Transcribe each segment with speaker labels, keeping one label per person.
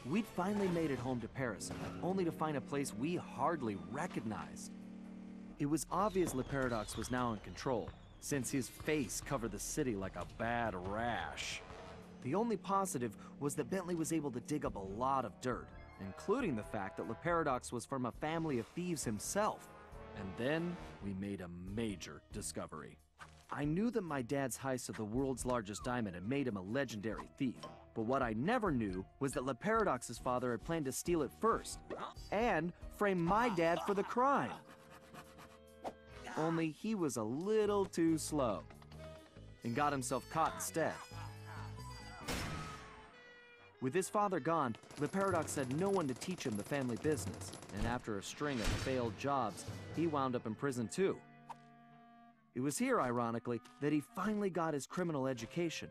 Speaker 1: We'd finally made it home to Paris, only to find a place we hardly recognized. It was obvious Le Paradox was now in control, since his face covered the city like a bad rash. The only positive was that Bentley was able to dig up a lot of dirt, including the fact that Le Paradox was from a family of thieves himself. And then we made a major discovery. I knew that my dad's heist of the world's largest diamond had made him a legendary thief, but what I never knew was that Le Paradox's father had planned to steal it first, and frame my dad for the crime. Only he was a little too slow, and got himself caught instead. With his father gone, Le Paradox had no one to teach him the family business, and after a string of failed jobs, he wound up in prison too. It was here, ironically, that he finally got his criminal education.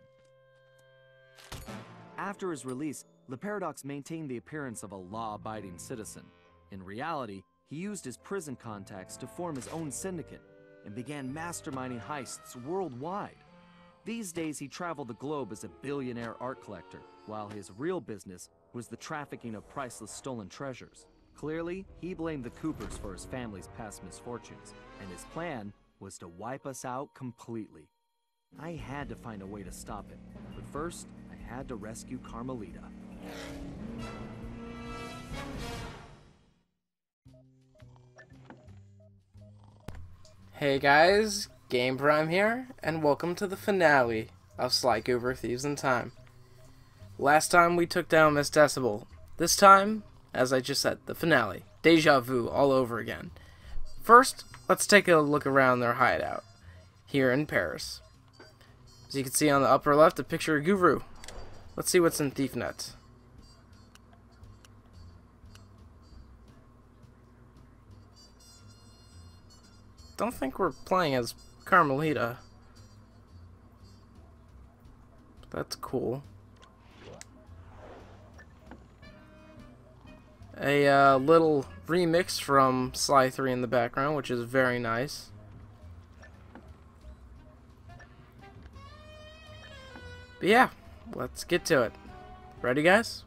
Speaker 1: After his release, Le Paradox maintained the appearance of a law-abiding citizen. In reality, he used his prison contacts to form his own syndicate and began masterminding heists worldwide. These days, he traveled the globe as a billionaire art collector, while his real business was the trafficking of priceless stolen treasures. Clearly, he blamed the Coopers for his family's past misfortunes, and his plan was to wipe us out completely. I had to find a way to stop it, but first, I had to rescue Carmelita.
Speaker 2: Hey guys, Game Prime here, and welcome to the finale of Sly Cooper Thieves in Time. Last time we took down Miss Decibel. This time, as I just said, the finale. Déjà vu all over again. First, let's take a look around their hideout here in Paris. As you can see on the upper left, a picture of Guru. Let's see what's in ThiefNet. Don't think we're playing as Carmelita. That's cool. A little remix from Sly 3 in the background, which is very nice. But yeah, let's get to it. Ready, guys?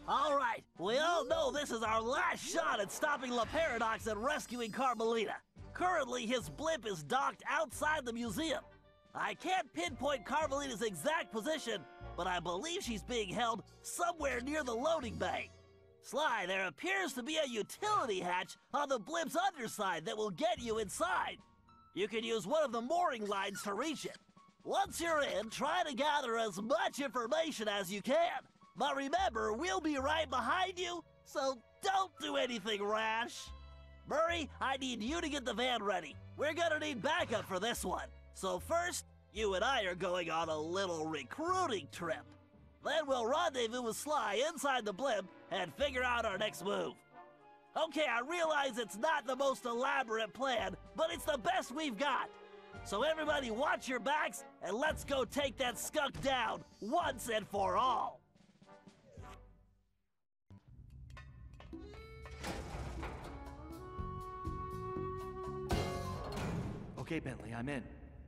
Speaker 3: All right, we all know this is our last shot at stopping Le Paradox and rescuing Carmelita. Currently, his blimp is docked outside the museum. I can't pinpoint Carmelita's exact position, but I believe she's being held somewhere near the loading bay. Sly, there appears to be a utility hatch on the blimp's underside that will get you inside. You can use one of the mooring lines to reach it. Once you're in, try to gather as much information as you can. But remember, we'll be right behind you, so don't do anything rash. Murray, I need you to get the van ready. We're gonna need backup for this one. So first, you and I are going on a little recruiting trip. Then we'll rendezvous with Sly inside the blimp and figure out our next move. Okay, I realize it's not the most elaborate plan, but it's the best we've got. So everybody watch your backs, and let's go take that skunk down once and for all.
Speaker 1: Okay, Bentley, I'm in.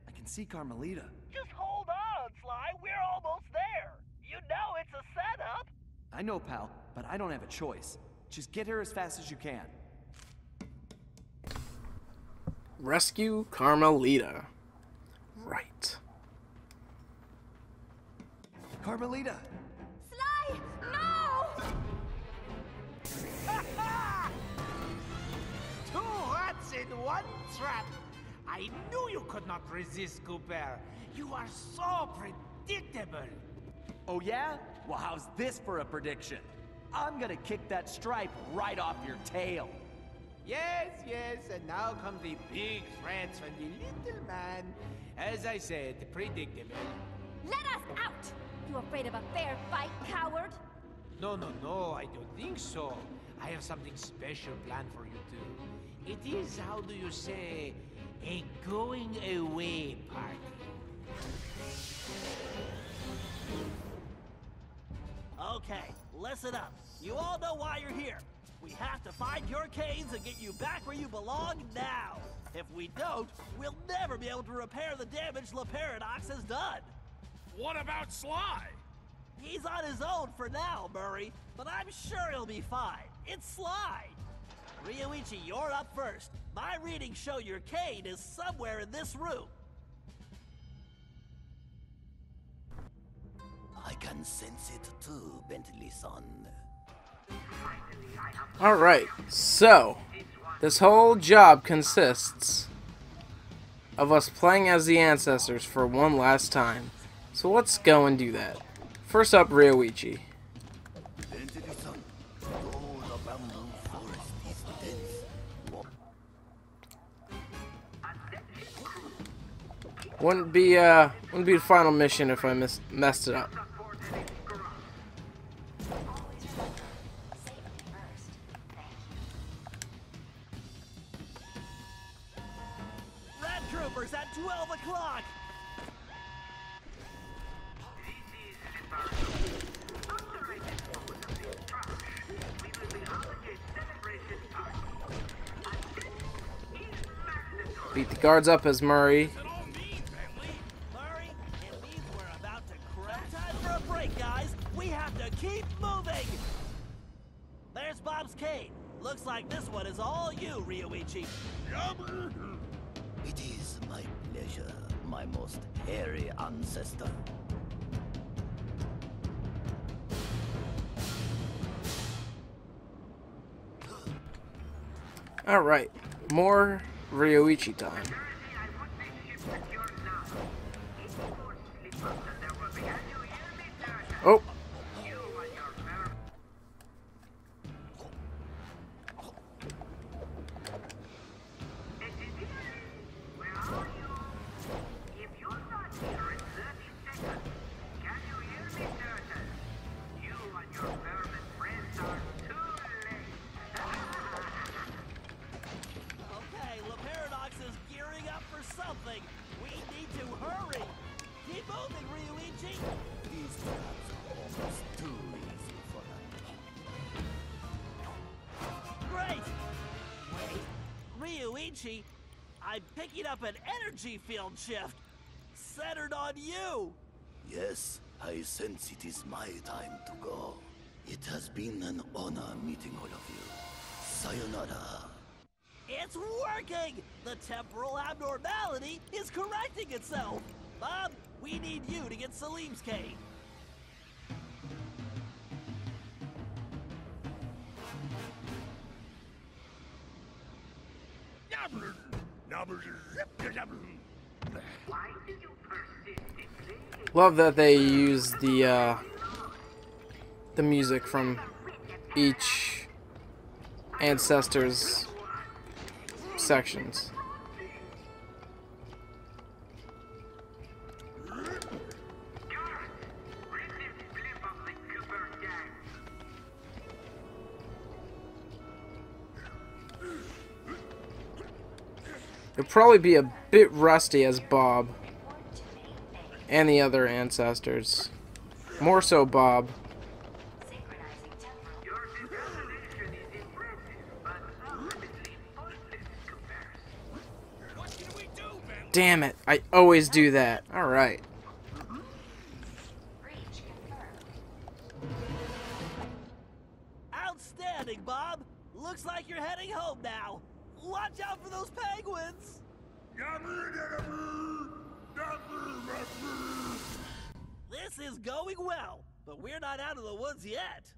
Speaker 1: I can see Carmelita.
Speaker 3: Just hold on, Sly. We're almost there. You know it's a setup.
Speaker 1: I know, pal, but I don't have a choice. Just get here as fast as you can.
Speaker 2: Rescue Carmelita. Right.
Speaker 1: Carmelita!
Speaker 4: Sly! No!
Speaker 5: Two rats in one trap! I knew you could not resist, Cooper. You are so predictable.
Speaker 1: Oh yeah? Well, how's this for a prediction? I'm gonna kick that stripe right off your tail.
Speaker 5: Yes, and now come the big threats from the little man. As I said, predictable.
Speaker 4: Let us out! You afraid of a fair fight, coward?
Speaker 5: No, I don't think so. I have something special planned for you two. It is, how do you say, a going away party.
Speaker 3: Okay, listen up. You all know why you're here. We have to find your canes and get you back where you belong now. If we don't, we'll never be able to repair the damage Paradox has done.
Speaker 6: What about Sly?
Speaker 3: He's on his own for now, Murray, but I'm sure he'll be fine. It's Sly. Ryoichi, you're up first. My readings show your cane is somewhere in this room.
Speaker 7: I can sense it too, Bentley-san.
Speaker 2: Alright, so this whole job consists of us playing as the ancestors for one last time. So let's go and do that. First up, Ryoichi.
Speaker 7: Bentley-san, though the bamboo forest is dense,
Speaker 2: Wouldn't be the final mission if I messed it up.
Speaker 3: Red Troopers at 12 o'clock.
Speaker 2: Beat the guards up as Murray.
Speaker 3: Murray, it means we're about to crash. Time for a break, guys. We have to keep moving. There's Bob's cane. Looks like this one is all you, Ryoichi.
Speaker 7: it is my pleasure, my most hairy ancestor.
Speaker 2: Alright, more Ryoichi time. Oh!
Speaker 3: Okay, Paradox is gearing up for something. We need to hurry. Keep moving, Ryoichi.
Speaker 7: These traps are almost too easy for them.
Speaker 3: Great. Wait, Ryoichi, I'm picking up an energy field shift centered on you.
Speaker 7: Yes, I sense it is my time to go. It has been an honor meeting all of you. Sayonara.
Speaker 3: It's working! The temporal abnormality is correcting itself. Bob, we need you to get Salim's cane.
Speaker 2: Love that they use the music from each ancestor's sections. It'll probably be a bit rusty as Bob and the other ancestors. More so Bob. Damn it, I always do that. Alright.
Speaker 3: Outstanding, Bob. Looks like you're heading home now. Watch out for those penguins. This is going well, but we're not out of the woods yet.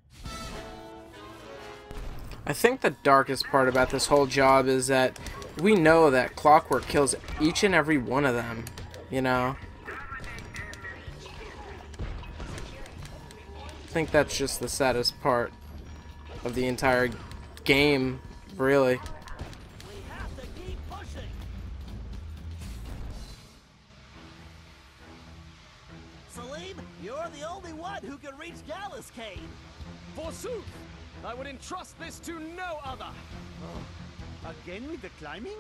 Speaker 2: I think the darkest part about this whole job is that we know that Clockwork kills each and every one of them, you know? I think that's just the saddest part of the entire game, really.
Speaker 3: We have to keep pushing. Salim, you're the only one who can reach Gallus Cane.
Speaker 6: Forsooth! I would entrust this to no other!
Speaker 8: Again with the climbing?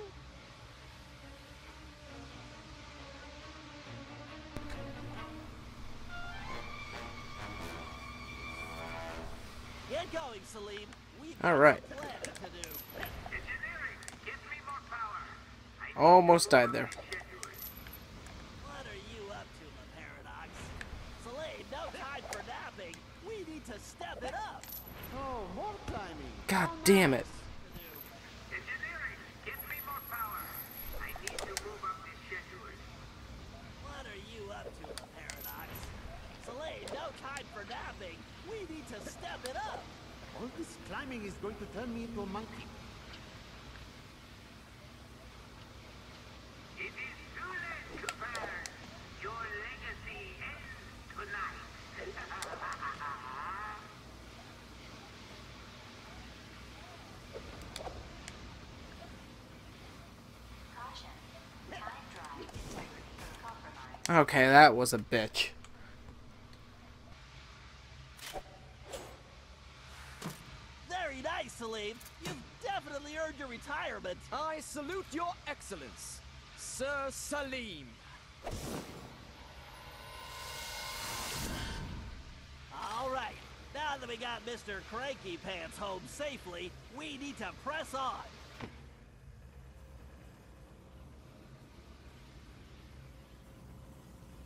Speaker 3: Get going, Salim. We've
Speaker 2: All right.
Speaker 3: got a plan to do.
Speaker 2: Almost died there.
Speaker 3: What are you up to, La Paradox? Slade, no time for napping. We need to step it up.
Speaker 8: Oh, more climbing.
Speaker 2: God damn it.
Speaker 5: Engineering, give me more power. I need to move up this schedule.
Speaker 3: What are you up to, La Paradox? Slade, no time for napping. We need to step it up.
Speaker 8: All this climbing is going to turn me into a monkey.
Speaker 5: It is too late, Cooper. Your legacy ends tonight.
Speaker 2: Okay, that was a bitch.
Speaker 3: Very nice, Salim. You've definitely earned your retirement.
Speaker 6: I salute your excellence, Sir Salim.
Speaker 3: All right. Now that we got Mr. Cranky Pants home safely, we need to press on.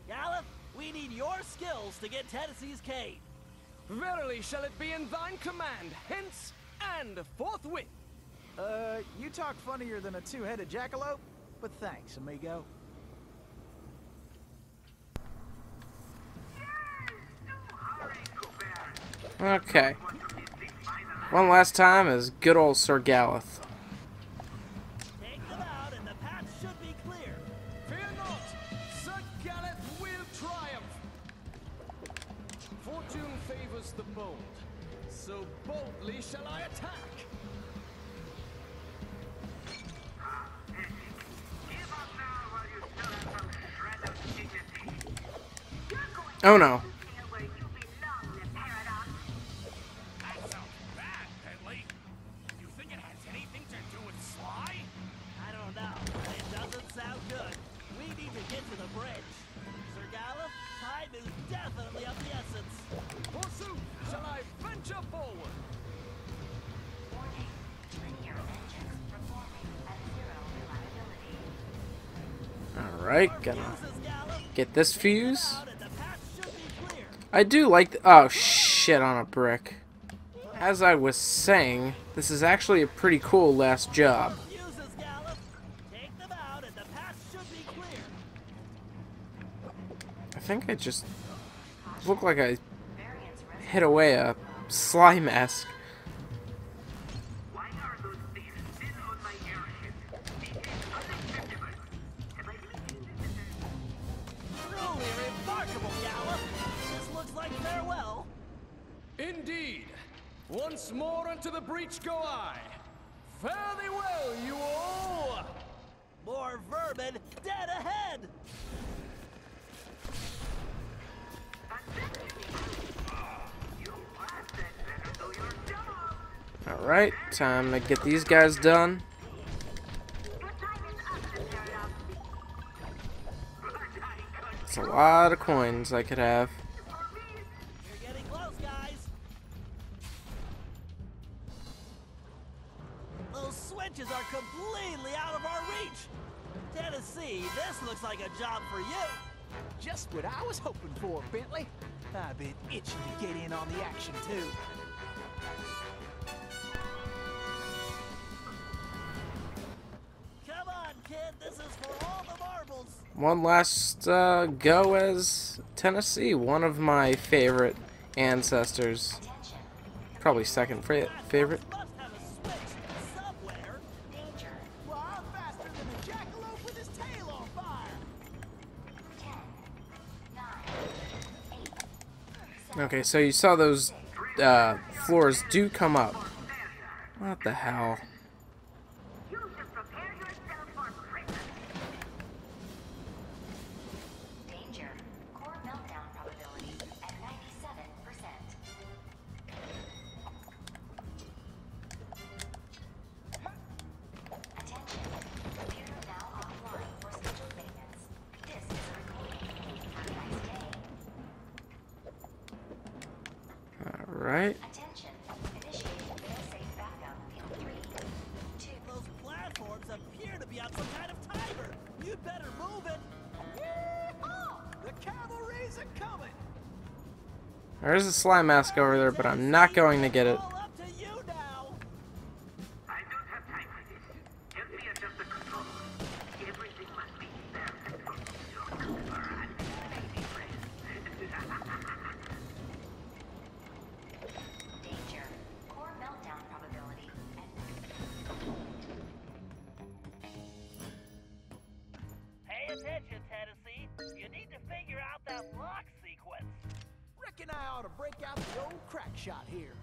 Speaker 3: Gallup, we need your skills to get Tennessee's cane.
Speaker 6: Verily shall it be in thine command, hence and forthwith.
Speaker 9: You talk funnier than a two-headed jackalope, but thanks, amigo.
Speaker 2: Okay. One last time is good old Sir Galluth.
Speaker 3: Take them out and the path should be clear.
Speaker 6: Fear not, Sir Galluth will triumph. Fortune favors the bold, so boldly shall I attack.
Speaker 5: Give up now while you still have some shred of dignity. You're going
Speaker 2: Oh no.
Speaker 5: to feel where you belong, the paradox.
Speaker 6: That sounds bad, Bentley. You think it has anything to do with Sly?
Speaker 3: I don't know, but it doesn't sound good. We need to get to the bridge. Sir Gallup, time is definitely of the essence.
Speaker 6: Forsooth, shall I venture forward?
Speaker 2: Alright, gonna
Speaker 3: Fuses, Gallup.
Speaker 2: get this fuse.
Speaker 3: Out and the path should be clear.
Speaker 2: I do like oh shit on a brick. As I was saying, this is actually a pretty cool last job.
Speaker 3: Fuses, Gallup. Take them out and the path should be clear.
Speaker 2: I think I just looked like I hit away a Sly mask.
Speaker 5: Why are those thieves still on my airship? It is unacceptable. Have I missed this?
Speaker 3: Truly remarkable, Gallup. This looks like farewell.
Speaker 6: Indeed. Once more into the breach go I. Fare thee well, you all.
Speaker 3: More vermin dead ahead.
Speaker 5: You bastard better do your job.
Speaker 2: Alright, time to get these guys done.
Speaker 5: Your time is up, the paradox.
Speaker 2: It's a lot of coins I could have.
Speaker 3: You're getting close, guys. Those switches are completely out of our reach. Tennessee, this looks like a job for you.
Speaker 9: Just what I was hoping for, Bentley. I've been itching to get in on the action, too.
Speaker 3: Come on, kid. This is for all the marbles.
Speaker 2: One last go as Tennessee, one of my favorite ancestors. Probably second favorite.
Speaker 3: Must have a switch somewhere.
Speaker 9: Well, I'm faster than a jackalope with his tail on fire.
Speaker 2: Okay, so you saw those floors do come up. What the hell?
Speaker 5: You should prepare yourself for prison.
Speaker 10: Danger. Core meltdown probability at 97%. Attention. Computer now offline for scheduled maintenance. This is a recording. Have a nice day.
Speaker 2: Alright.
Speaker 10: Attention. Initiating fail-safe backup in 3,
Speaker 3: You better move it.
Speaker 9: Yeehaw! The cavalry's a coming.
Speaker 2: There's a slime mask over there, but I'm not going to get it.
Speaker 3: All up to you now.
Speaker 11: I don't have time for this. Help me adjust the controls. Everything must be perfect for your Cooper and baby friend.
Speaker 10: Danger. Core meltdown probability.
Speaker 3: Pay attention, Tennessee. You need to figure out that lock sequence.
Speaker 9: Reckon I ought to break out the old crack shot here.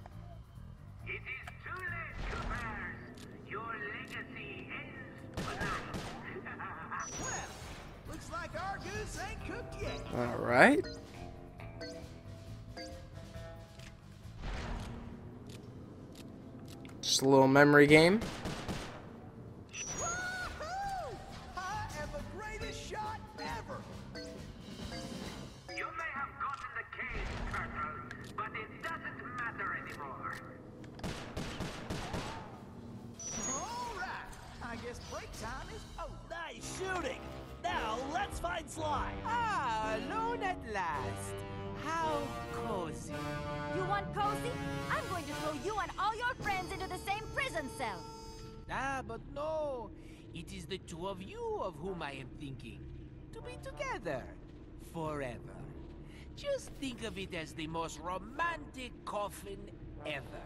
Speaker 11: It is too late, Coopers. Your legacy ends tonight.
Speaker 9: Well, looks like our goose ain't cooked yet.
Speaker 2: Alright. Just a little memory game.
Speaker 9: Woohoo! I am the greatest shot ever.
Speaker 11: You may have gotten the case, Colonel, but it doesn't matter anymore.
Speaker 9: All right. I guess break time is over.
Speaker 3: Nice shooting. Now let's find Sly.
Speaker 5: Ah, alone at last. How cozy.
Speaker 4: You want cozy? I'm going to throw you and all your friends into the same prison cell.
Speaker 5: Ah, but no. It is the two of you of whom I am thinking. To be together. Forever. Just think of it as the most romantic coffin ever.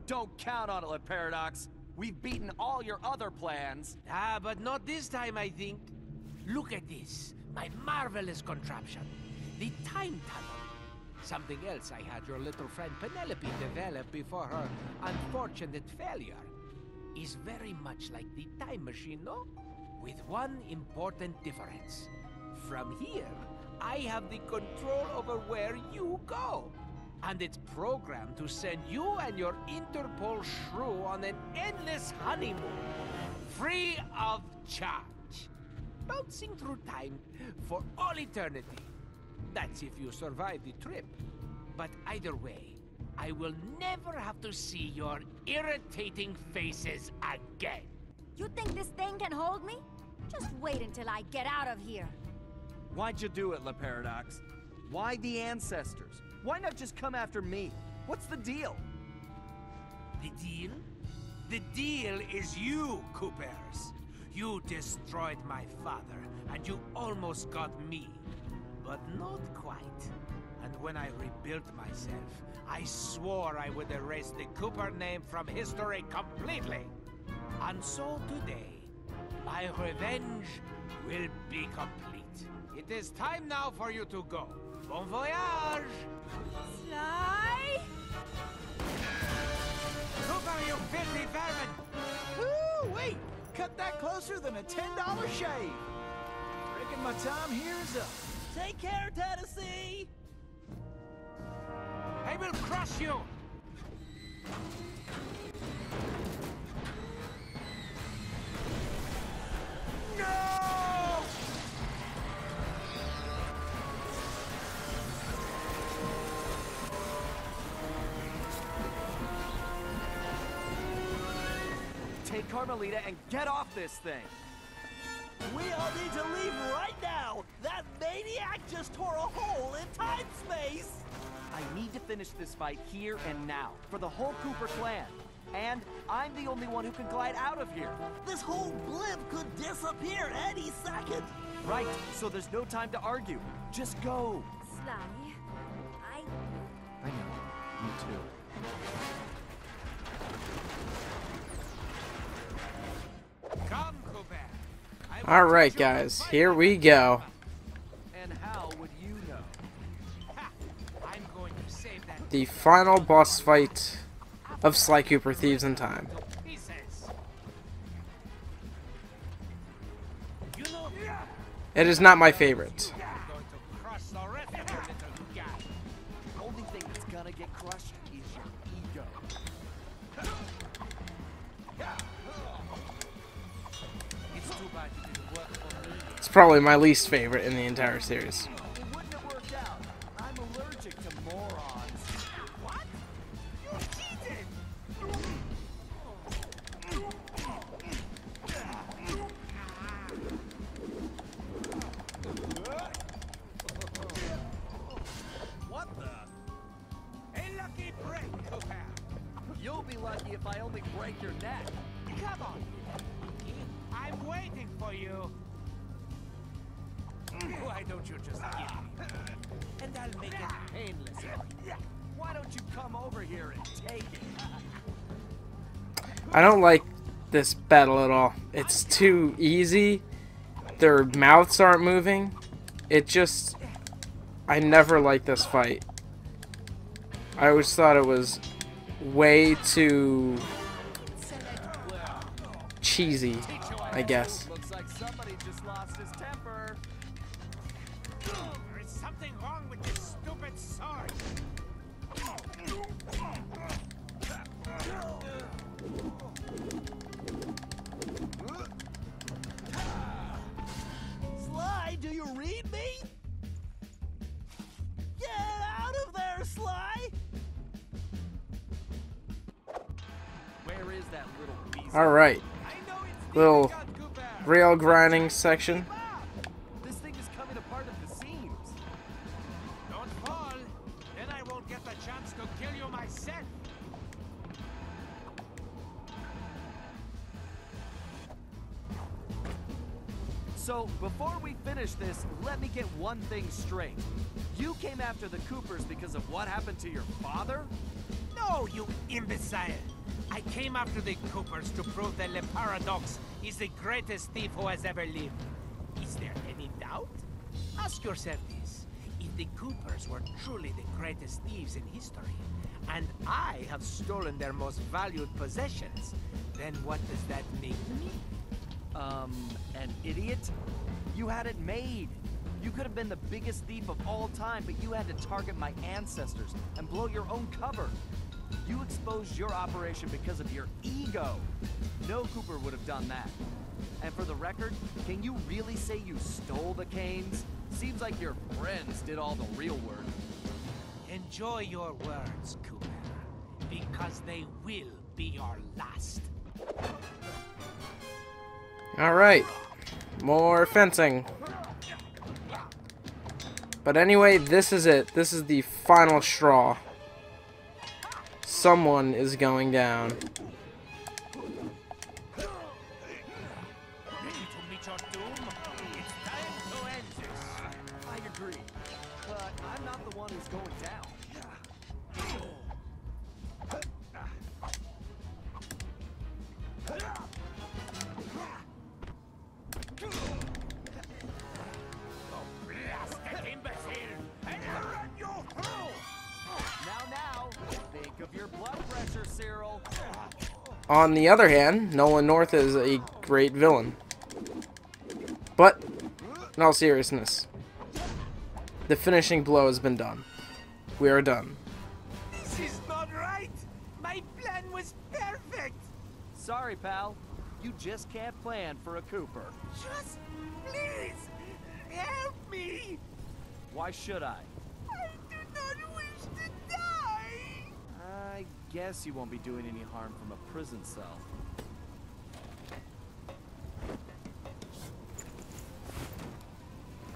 Speaker 1: Don't count on it, Paradox. We've beaten all your other plans.
Speaker 5: Ah, but not this time, I think. Look at this. My marvelous contraption. The time tunnel. Something else I had your little friend Penelope develop before her unfortunate failure. Is very much like the time machine, no? With one important difference. From here, I have the control over where you go. And it's programmed to send you and your Interpol shrew on an endless honeymoon. Free of charge. Bouncing through time for all eternity. That's if you survive the trip. But either way, I will never have to see your irritating faces again.
Speaker 4: You think this thing can hold me? Just wait until I get out of here.
Speaker 1: Why'd you do it, Paradox? Why the ancestors? Why not just come after me? What's the deal?
Speaker 5: The deal? The deal is you, Coopers. You destroyed my father, and you almost got me. But not quite. And when I rebuilt myself, I swore I would erase the Cooper name from history completely. And so today, my revenge will be complete. It is time now for you to go. Bon voyage!
Speaker 4: Sly?
Speaker 5: Cooper, you filthy vermin!
Speaker 9: Ooh, wait! Cut that closer than a $10 shave. Reckon my time here is up.
Speaker 3: Take care, Tennessee.
Speaker 5: I will crush you! No!
Speaker 1: Take Carmelita and get off this thing.
Speaker 3: We all need to leave right now. That maniac just tore a hole in time-space.
Speaker 1: I need to finish this fight here and now, for the whole Cooper clan. And I'm the only one who can glide out of here.
Speaker 3: This whole blimp could disappear any second.
Speaker 1: Right, so there's no time to argue. Just go.
Speaker 4: Sly,
Speaker 1: I know, me too.
Speaker 5: Come, Cooper.
Speaker 2: Alright, guys, here we go.
Speaker 1: And how would you know?
Speaker 5: Ha! I'm going to save that
Speaker 2: The final boss fight of Sly Cooper Thieves in Time.
Speaker 5: to pieces. You know,
Speaker 2: It is not my favorite.
Speaker 5: I'm going to crush the rest of your little guy.
Speaker 1: The only thing that's gonna get crushed is your ego.
Speaker 5: It's too bad you didn't work for me.
Speaker 2: It's probably my least favorite in the entire series.
Speaker 1: It wouldn't have worked out. I'm allergic to morons.
Speaker 5: What? You cheated! don't you just give me? And I'll make it painless.
Speaker 9: Why don't you come over here and take it?
Speaker 2: I don't like this battle at all. It's too easy. Their mouths aren't moving. It just... I never liked this fight. I always thought it was way too cheesy, I guess.
Speaker 9: Looks like somebody just lost his temper.
Speaker 5: There is something wrong with this stupid sword.
Speaker 3: Sly, do you read me? Get out of there, Sly!
Speaker 1: Where is that little beast?
Speaker 2: Alright. Little rail grinding section.
Speaker 1: This thing is coming apart at the seams.
Speaker 5: Don't fall, then I won't get the chance to kill you myself.
Speaker 1: So, before we finish this, let me get one thing straight. You came after the Coopers because of what happened to your father?
Speaker 5: No, you imbecile! I came after the Coopers to prove that Le Paradox is the greatest thief who has ever lived. Is there any doubt? Ask yourself this. If the Coopers were truly the greatest thieves in history, and I have stolen their most valued possessions, then what does that make me?
Speaker 1: An idiot? You had it made. You could have been the biggest thief of all time, but you had to target my ancestors and blow your own cover. You exposed your operation because of your ego. No Cooper would have done that. And for the record, can you really say you stole the canes? Seems like your friends did all the real work.
Speaker 5: Enjoy your words, Cooper, because they will be your last.
Speaker 2: Alright. More fencing. But anyway, this is it. This is the final straw. Someone is going down.
Speaker 5: Ready to meet your doom? It's time to end this.
Speaker 1: I agree, but I'm not the one who's going down.
Speaker 5: Blasted imbecile! I'll run you through!
Speaker 1: Now, think of your blood pressure, Cyril.
Speaker 2: On the other hand, Nolan North is a great villain. But, in all seriousness, the finishing blow has been done. We are done.
Speaker 5: This is not right! My plan was perfect!
Speaker 1: Sorry, pal. You just can't plan for a Cooper.
Speaker 5: Just please help me!
Speaker 1: Why should I?
Speaker 5: I do not wish to die!
Speaker 1: I guess you won't be doing any harm from a prison cell.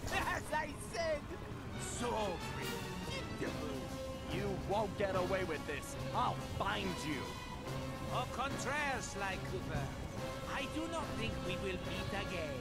Speaker 5: As I said, so predictable.
Speaker 1: You won't get away with this. I'll find you.
Speaker 5: Au contraire, Sly Cooper. I do not think we will meet again.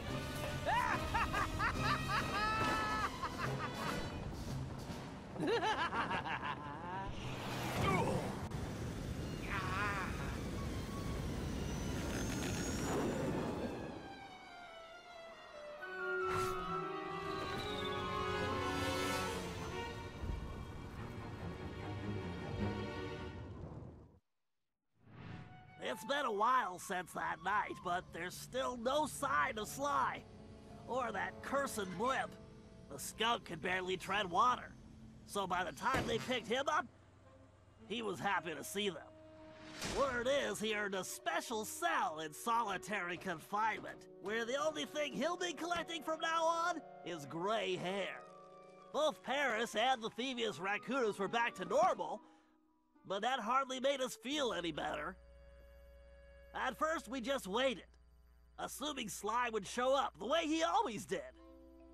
Speaker 3: It's been a while since that night, but there's still no sign of Sly. Or that cursed blimp. The skunk could barely tread water. So by the time they picked him up, he was happy to see them. Word is he earned a special cell in solitary confinement, where the only thing he'll be collecting from now on is gray hair. Both Paris and the Thieves Raccoonus were back to normal, but that hardly made us feel any better. At first, we just waited, assuming Sly would show up the way he always did.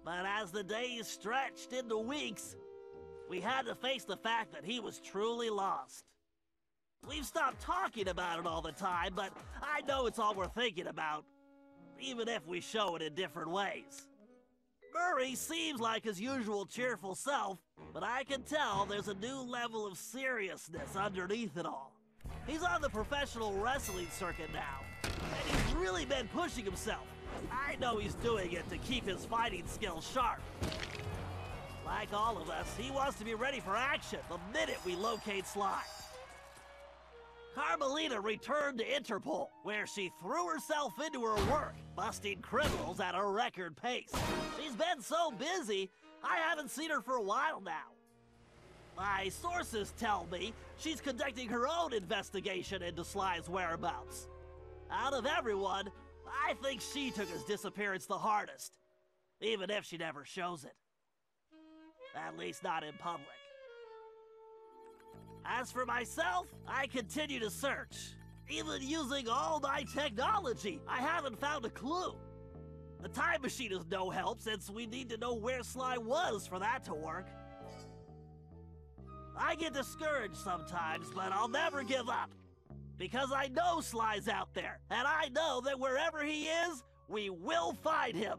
Speaker 3: But as the days stretched into weeks, we had to face the fact that he was truly lost. We've stopped talking about it all the time, but I know it's all we're thinking about, even if we show it in different ways. Murray seems like his usual cheerful self, but I can tell there's a new level of seriousness underneath it all. He's on the professional wrestling circuit now, and he's really been pushing himself. I know he's doing it to keep his fighting skills sharp. Like all of us, he wants to be ready for action the minute we locate Sly. Carmelita returned to Interpol, where she threw herself into her work, busting criminals at a record pace. She's been so busy, I haven't seen her for a while now. My sources tell me she's conducting her own investigation into Sly's whereabouts. Out of everyone, I think she took his disappearance the hardest, even if she never shows it. At least not in public. As for myself, I continue to search. Even using all my technology, I haven't found a clue. The time machine is no help since we need to know where Sly was for that to work. I get discouraged sometimes, but I'll never give up. Because I know Sly's out there, and I know that wherever he is, we will find him.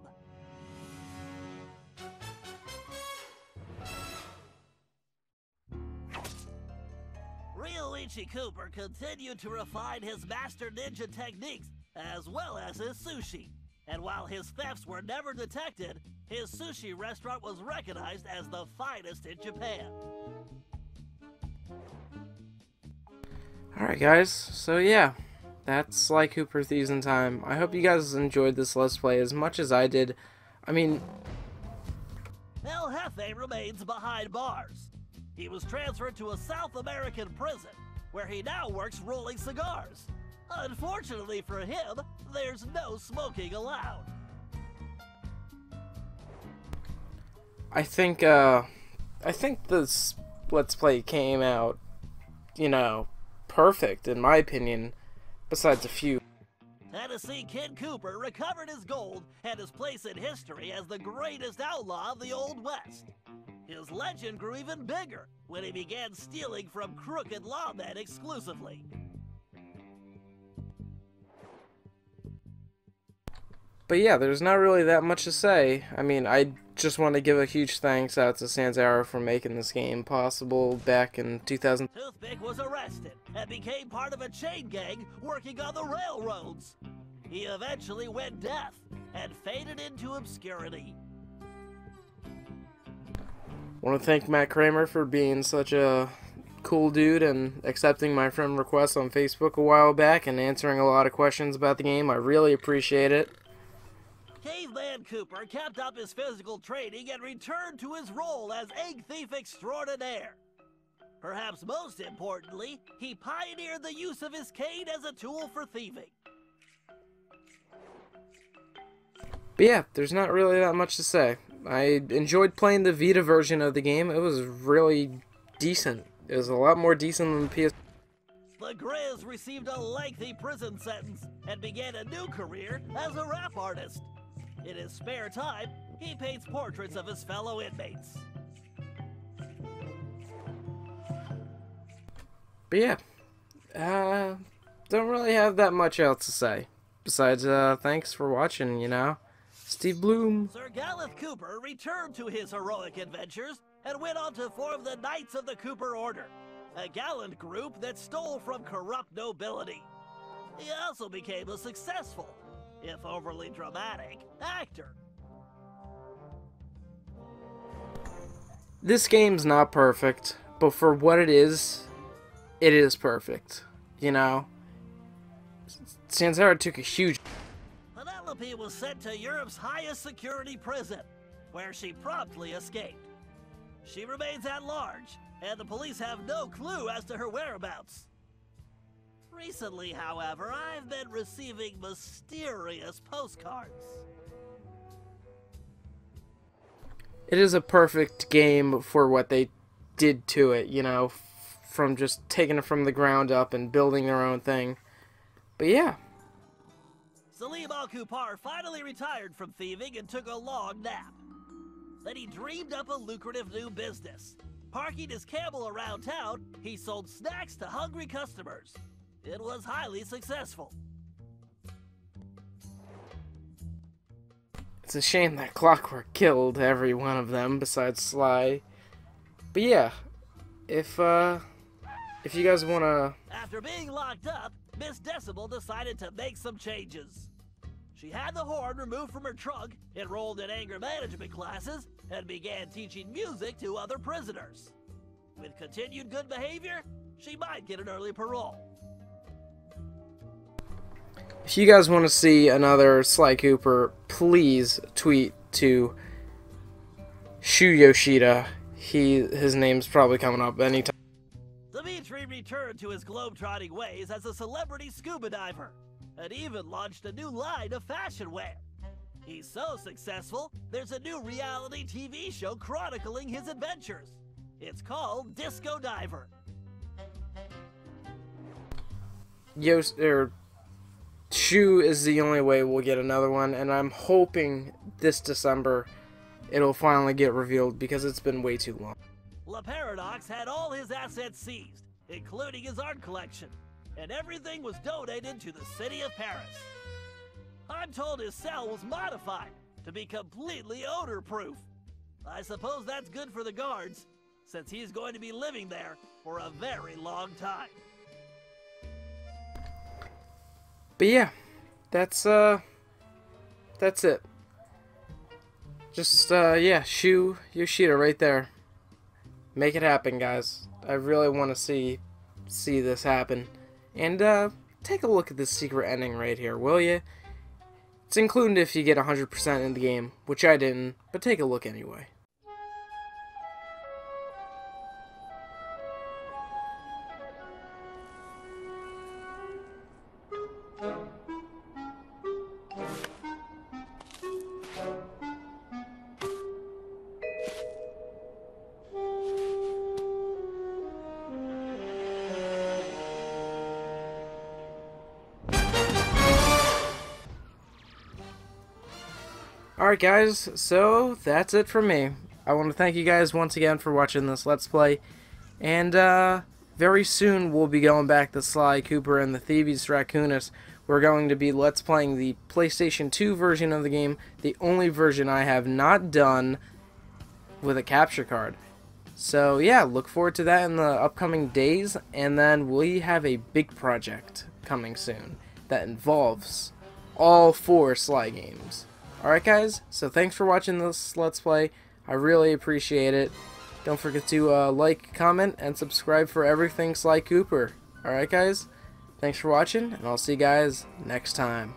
Speaker 3: Ryoichi Cooper continued to refine his master ninja techniques, as well as his sushi. And while his thefts were never detected, his sushi restaurant was recognized as the finest in Japan.
Speaker 2: Alright guys, so yeah, that's Sly Cooper Thieves in Time. I hope you guys enjoyed this Let's Play as much as I did. I mean...
Speaker 3: El Jefe remains behind bars. He was transferred to a South American prison, where he now works rolling cigars. Unfortunately for him, there's no smoking allowed.
Speaker 2: I think this Let's Play came out, you know, perfect in my opinion, besides a few.
Speaker 3: Tennessee Kid Cooper recovered his gold and his place in history as the greatest outlaw of the Old West. His legend grew even bigger when he began stealing from crooked lawmen exclusively.
Speaker 2: But yeah, there's not really that much to say. I mean, I just want to give a huge thanks out to Sanzaro for making this game possible back in 2000.
Speaker 3: Toothpick was arrested and became part of a chain gang working on the railroads. He eventually went deaf and faded into obscurity.
Speaker 2: Want to thank Matt Kramer for being such a cool dude and accepting my friend requests on Facebook a while back and answering a lot of questions about the game. I really appreciate it.
Speaker 3: Caveman Cooper kept up his physical training and returned to his role as egg thief extraordinaire. Perhaps most importantly, he pioneered the use of his cane as a tool for thieving.
Speaker 2: But yeah, there's not really that much to say. I enjoyed playing the Vita version of the game. It was really decent. It was a lot more decent than the PS.
Speaker 3: The Grizz received a lengthy prison sentence and began a new career as a rap artist. In his spare time, he paints portraits of his fellow inmates.
Speaker 2: But yeah, don't really have that much else to say. Besides, thanks for watching, you know. Steve Bloom.
Speaker 3: Sir Gallup Cooper returned to his heroic adventures and went on to form the Knights of the Cooper Order, a gallant group that stole from corrupt nobility. He also became a successful, if overly dramatic, actor.
Speaker 2: This game's not perfect, but for what it is perfect. You know? Sanzaro took a huge...
Speaker 3: Penelope was sent to Europe's highest security prison, where she promptly escaped. She remains at large, and the police have no clue as to her whereabouts. Recently, however, I've been receiving mysterious postcards.
Speaker 2: It is a perfect game for what they did to it, you know, from just taking it from the ground up and building their own thing. But yeah.
Speaker 3: Salim Al-Kupar finally retired from thieving and took a long nap. Then he dreamed up a lucrative new business. Parking his camel around town, he sold snacks to hungry customers. It was highly successful.
Speaker 2: It's a shame that Clockwork killed every one of them besides Sly. But yeah, if you guys wanna...
Speaker 3: After being locked up, Miss Decibel decided to make some changes. She had the horn removed from her trunk, enrolled in anger management classes, and began teaching music to other prisoners. With continued good behavior, she might get an early parole.
Speaker 2: If you guys want to see another Sly Cooper, please tweet to Shu Yoshida. His name's probably coming up anytime.
Speaker 3: Dimitri returned to his globetrotting ways as a celebrity scuba diver, and even launched a new line of fashion wear. He's so successful, there's a new reality TV show chronicling his adventures. It's called Disco Diver.
Speaker 2: Shu is the only way we'll get another one, and I'm hoping this December it'll finally get revealed because it's been way too long.
Speaker 3: La Paradox had all his assets seized, including his art collection, and everything was donated to the city of Paris. I'm told his cell was modified to be completely odor-proof. I suppose that's good for the guards, since he's going to be living there for a very long time.
Speaker 2: But yeah, that's it. Just yeah, Shu Yoshida right there. Make it happen, guys. I really want to see this happen. And take a look at this secret ending right here, will you? It's included if you get 100% in the game, which I didn't, but take a look anyway. Alright guys, so that's it for me. I want to thank you guys once again for watching this Let's Play. And very soon we'll be going back to Sly Cooper and the Thieves Raccoonus. We're going to be Let's Playing the PlayStation 2 version of the game, the only version I have not done with a capture card. So yeah, look forward to that in the upcoming days, and then we have a big project coming soon that involves all 4 Sly games. Alright guys, so thanks for watching this Let's Play. I really appreciate it. Don't forget to like, comment, and subscribe for everything Sly Cooper. Alright guys, thanks for watching, and I'll see you guys next time.